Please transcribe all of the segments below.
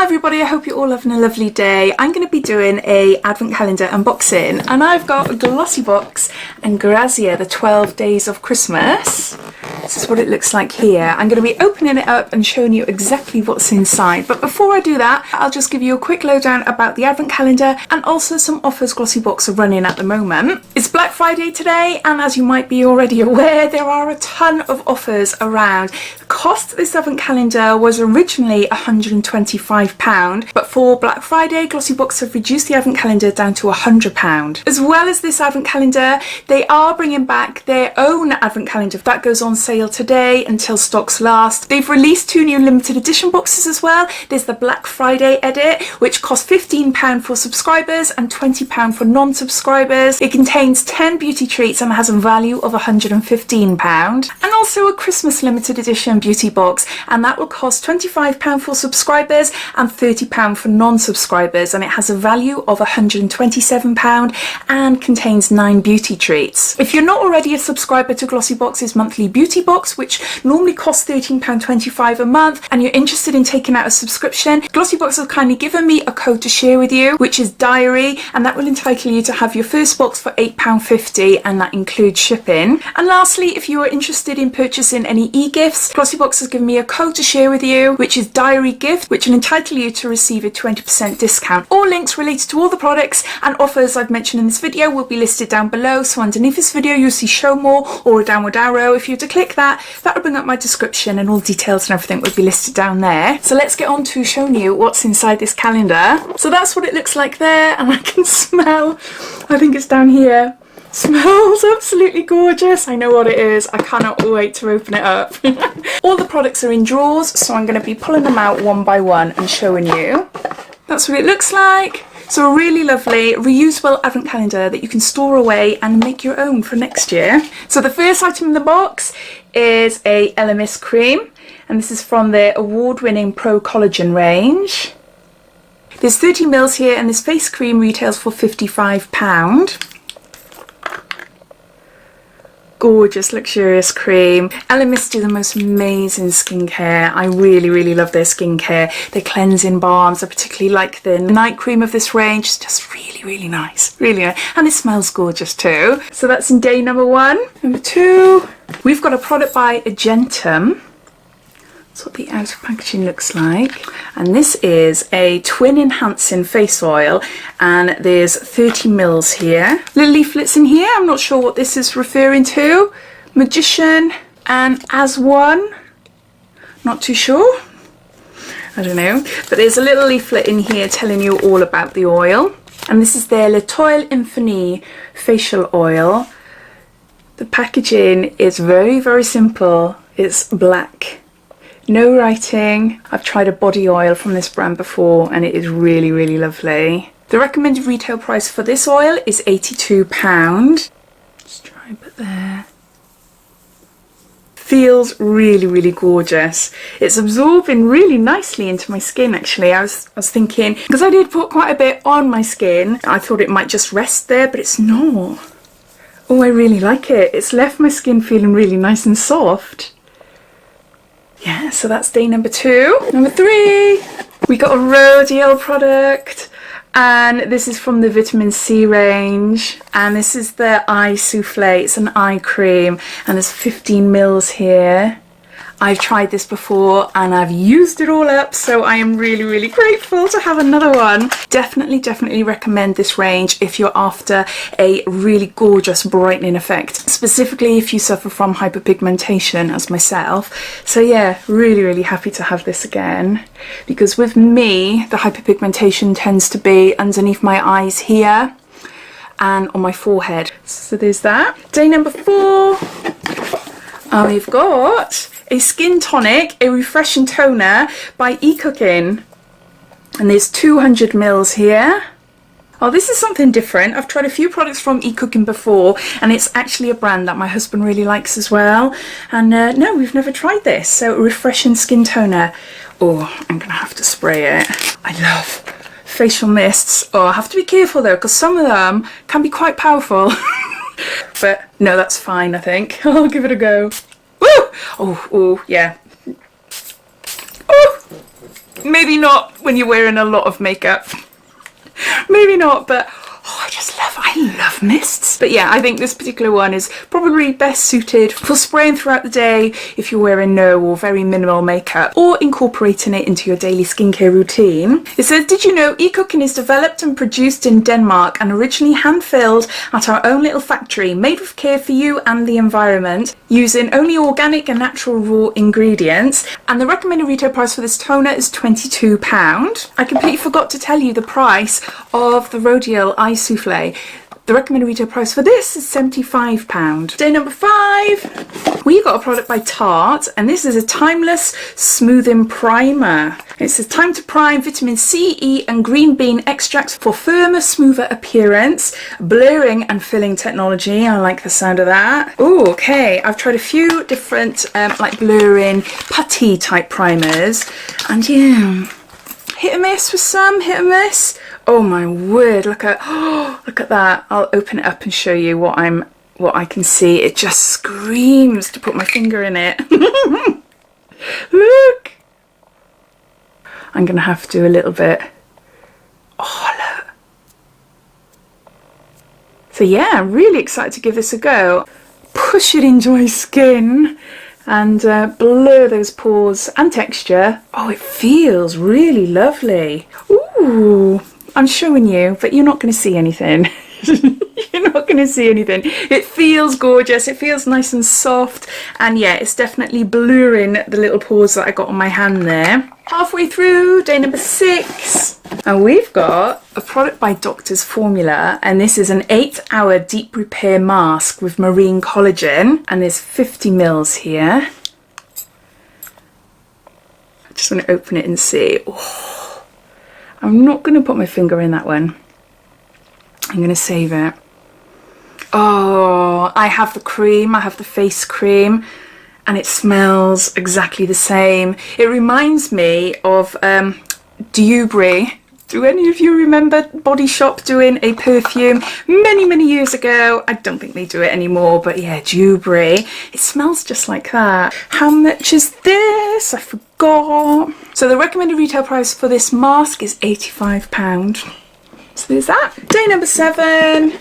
Hi everybody, I hope you're all having a lovely day. I'm going to be doing a advent calendar unboxing and I've got Glossybox and Grazia, the 12 Days of Christmas. This is what it looks like here. I'm going to be opening it up and showing you exactly what's inside. But before I do that, I'll just give you a quick lowdown about the advent calendar and also some offers Glossybox are running at the moment. It's Black Friday today and as you might be already aware, there are a ton of offers around. The cost of this advent calendar was originally £125, but for Black Friday, Glossybox have reduced the advent calendar down to £100. As well as this advent calendar, they are bringing back their own advent calendar that goes on sale today until stocks last. They've released two new limited edition boxes as well. There's the Black Friday edit, which costs £15 for subscribers and £20 for non-subscribers. It contains 10 beauty treats and has a value of £115. And also a Christmas limited edition beauty box, and that will cost £25 for subscribers and £30 for non-subscribers, and it has a value of £127 and contains 9 beauty treats. If you're not already a subscriber to Glossybox's monthly beauty box, which normally costs £13.25 a month, and you're interested in taking out a subscription, Glossybox have kindly given me a code to share with you, which is Diary, and that will entitle you to have your first box for £8.50, and that includes shipping. And lastly, if you are interested in purchasing any e-gifts, Glossybox has given me a code to share with you, which is Diary Gift, which will entitle you to receive a 20% discount. All links related to all the products and offers I've mentioned in this video will be listed down below. So underneath this video you'll see show more or a downward arrow. If you were to click that, that will bring up my description and all details and everything will be listed down there. So let's get on to showing you what's inside this calendar. So that's what it looks like there, and I can smell, I think it's down here. Smells absolutely gorgeous. I know what it is. I cannot wait to open it up. All the products are in drawers, so I'm going to be pulling them out one by one and showing you. That's what it looks like. So a really lovely reusable advent calendar that you can store away and make your own for next year. So the first item in the box is a LMS cream, and this is from their award-winning Pro Collagen range. There's 30 mils here, and this face cream retails for £55. Gorgeous, luxurious cream. LMS do the most amazing skincare. I really love their skincare. Their cleansing balms. I particularly like the night cream of this range. It's just really nice. Really nice. And it smells gorgeous too. So that's in day number 1. Number 2, we've got a product by Agentum. That's what the outer packaging looks like, and this is a twin enhancing face oil, and there's 30 mils here. Little leaflets in here. I'm not sure what this is referring to. Magician and As One, not too sure, I don't know, but there's a little leaflet in here telling you all about the oil. And this is their L'Etoile Infinie facial oil. The packaging is very simple. It's black. No writing. I've tried a body oil from this brand before and it is really lovely. The recommended retail price for this oil is £82. Just try a bit there. Feels really gorgeous. It's absorbing really nicely into my skin actually. I was thinking, because I did put quite a bit on my skin, I thought it might just rest there, but it's not. Oh, I really like it. It's left my skin feeling really nice and soft. Yeah, so that's day number 2. Number 3, we got a Rodial product, and this is from the Vitamin C range, and this is the eye souffle. It's an eye cream, and there's 15 mils here. I've tried this before and I've used it all up, so I am really grateful to have another one. Definitely recommend this range if you're after a really gorgeous brightening effect, specifically if you suffer from hyperpigmentation as myself. So yeah, really happy to have this again, because with me the hyperpigmentation tends to be underneath my eyes here and on my forehead. So there's that. Day number 4, we've got a skin tonic, a refreshing toner by eCooking, and there's 200 mils here. Oh, this is something different. I've tried a few products from eCooking before, and it's actually a brand that my husband really likes as well. And no, we've never tried this. So a refreshing skin toner. Oh, I'm gonna have to spray it. I love facial mists. Oh, I have to be careful though, because some of them can be quite powerful. But no, that's fine, I think. I'll give it a go. Woo! Oh, yeah. Oh! Maybe not when you're wearing a lot of makeup. Maybe not, but oh, I love mists. But yeah, I think this particular one is probably best suited for spraying throughout the day if you're wearing no or very minimal makeup, or incorporating it into your daily skincare routine. It says, did you know e-cooking is developed and produced in Denmark and originally hand-filled at our own little factory, made with care for you and the environment, using only organic and natural raw ingredients. And the recommended retail price for this toner is £22. I completely forgot to tell you the price of the Rodial Eye Souffle. The recommended retail price for this is £75. Day number 5, we got a product by Tarte, and this is a Timeless Smoothing Primer. It says time to prime, vitamin C, E and green bean extracts for firmer, smoother appearance, blurring and filling technology. I like the sound of that. Oh, okay. I've tried a few different like blurring, putty type primers, and yeah, hit and miss with some, hit and miss. Oh my word, look at that. I'll open it up and show you what I can see. It just screams to put my finger in it. Look. I'm gonna have to do a little bit. Oh look. So yeah, I'm really excited to give this a go. Push it into my skin and blur those pores and texture. Oh, it feels really lovely. Ooh. I'm showing you, but you're not going to see anything. You're not going to see anything. It feels gorgeous. It feels nice and soft. And yeah, it's definitely blurring the little pores that I got on my hand there. Halfway through, day number 6. And we've got a product by Doctor's Formula. And this is an 8-hour deep repair mask with marine collagen. And there's 50 mils here. I just want to open it and see. Oh. I'm not going to put my finger in that one. I'm going to save it. Oh, I have the cream. I have the face cream. And it smells exactly the same. It reminds me of Dewberry. Do any of you remember Body Shop doing a perfume many years ago? I don't think they do it anymore, but yeah, Dewberry. It smells just like that. How much is this? I forgot. So the recommended retail price for this mask is £85. So there's that. Day number 7,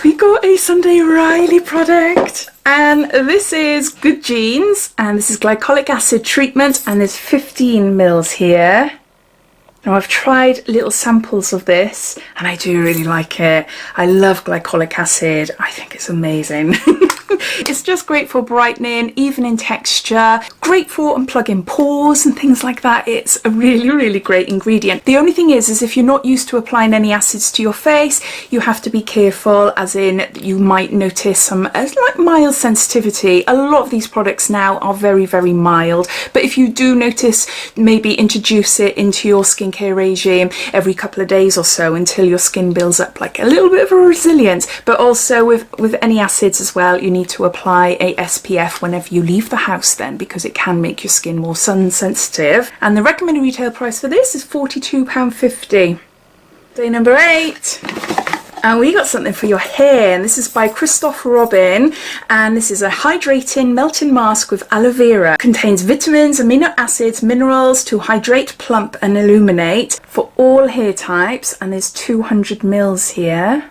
we got a Sunday Riley product. And this is Good Genes, and this is glycolic acid treatment, and there's 15 mils here. Now I've tried little samples of this and I do really like it. I love glycolic acid. I think it's amazing. It's just great for brightening, even in texture, great for unplugging pores and things like that. It's a really great ingredient. The only thing is if you're not used to applying any acids to your face, you have to be careful, as in you might notice some like mild sensitivity. A lot of these products now are very mild, but if you do notice, maybe introduce it into your skincare regime every couple of days or so until your skin builds up like a little bit of a resilience. But also with any acids as well, you need to apply a SPF whenever you leave the house then, because it can make your skin more sun sensitive. And the recommended retail price for this is £42.50. Day number 8. And we got something for your hair, and this is by Christophe Robin, and this is a hydrating melting mask with aloe vera. Contains vitamins, amino acids, minerals to hydrate, plump and illuminate for all hair types, and there's 200 mils here.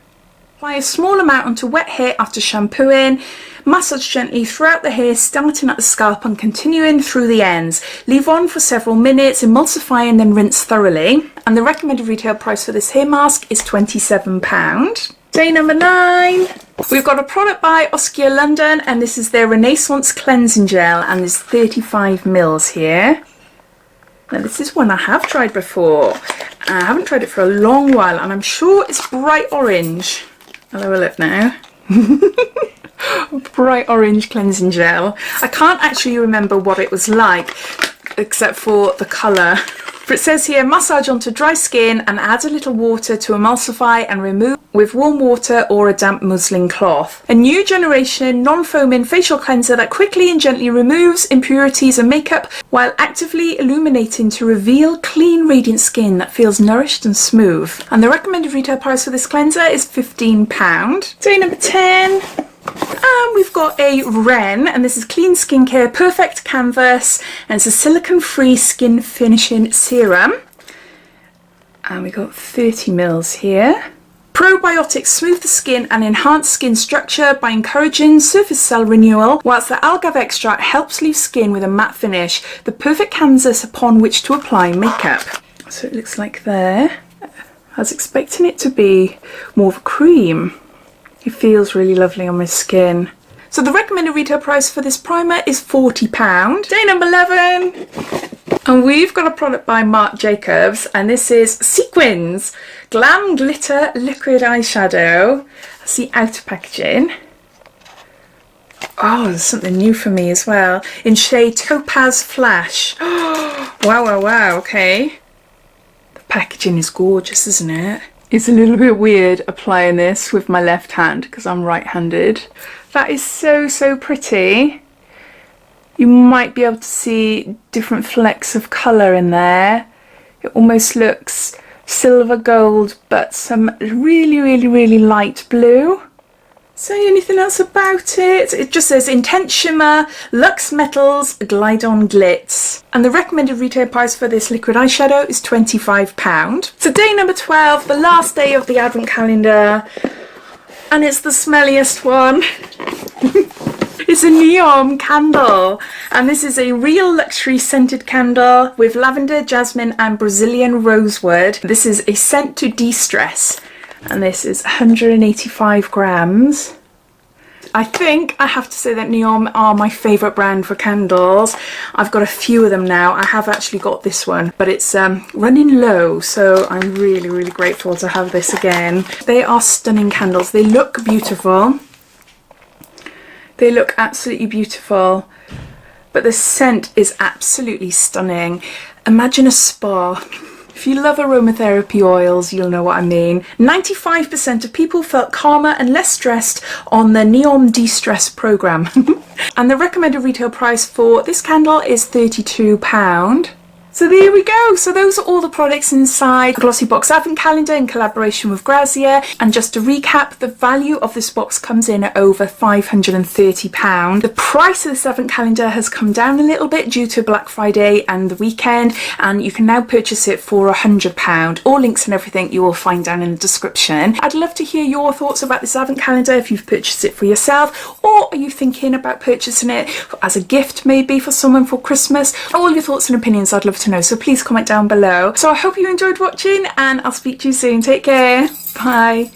Apply a small amount onto wet hair after shampooing. Massage gently throughout the hair, starting at the scalp and continuing through the ends. Leave on for several minutes, emulsify and then rinse thoroughly. And the recommended retail price for this hair mask is £27. Day number 9. We've got a product by Oskia London, and this is their Renaissance Cleansing Gel, and there's 35 mils here. Now this is one I have tried before. I haven't tried it for a long while, and I'm sure it's bright orange. I'll have a look now. Bright orange cleansing gel. I can't actually remember what it was like except for the colour. But it says here, massage onto dry skin and add a little water to emulsify and remove with warm water or a damp muslin cloth. A new generation non-foaming facial cleanser that quickly and gently removes impurities and makeup while actively illuminating to reveal clean, radiant skin that feels nourished and smooth. And the recommended retail price for this cleanser is £15. Day number 10. And we've got a Ren, and this is Clean Skincare Perfect Canvas, and it's a silicone-free skin finishing serum. And we've got 30 mils here. Probiotics smooth the skin and enhance skin structure by encouraging surface cell renewal, whilst the algae extract helps leave skin with a matte finish, the perfect canvas upon which to apply makeup. So it looks like there. I was expecting it to be more of a cream. It feels really lovely on my skin. So the recommended retail price for this primer is £40. Day number 11. And we've got a product by Marc Jacobs, and this is Sequins Glam Glitter Liquid Eyeshadow. That's the outer packaging. Oh, there's something new for me as well. In shade Topaz Flash. Wow, okay. The packaging is gorgeous, isn't it? It's a little bit weird applying this with my left hand because I'm right-handed. That is so pretty. You might be able to see different flecks of colour in there. It almost looks silver gold, but some really light blue. Say anything else about it? It just says Intense Shimmer, Luxe Metals, Glide On Glitz. And the recommended retail price for this liquid eyeshadow is £25. So day number 12, the last day of the advent calendar. And it's the smelliest one. It's a neon candle, and this is a real luxury scented candle with lavender, jasmine and Brazilian rosewood. This is a scent to de-stress, and this is 185 grams. I think I have to say that Neom are my favourite brand for candles. I've got a few of them now. I have actually got this one, but it's running low, so I'm really grateful to have this again. They are stunning candles. They look beautiful. They look absolutely beautiful, but the scent is absolutely stunning. Imagine a spa. If you love aromatherapy oils, you'll know what I mean. 95% of people felt calmer and less stressed on the Neom De-Stress programme. And the recommended retail price for this candle is £32. So there we go. So those are all the products inside the Glossybox Advent Calendar in collaboration with Grazia. And just to recap, the value of this box comes in at over £530. The price of this Advent Calendar has come down a little bit due to Black Friday and the weekend, and you can now purchase it for £100. All links and everything you will find down in the description. I'd love to hear your thoughts about this Advent Calendar, if you've purchased it for yourself, or are you thinking about purchasing it as a gift maybe for someone for Christmas. All your thoughts and opinions I'd love to know, so please comment down below. So I hope you enjoyed watching, and I'll speak to you soon. Take care. Bye.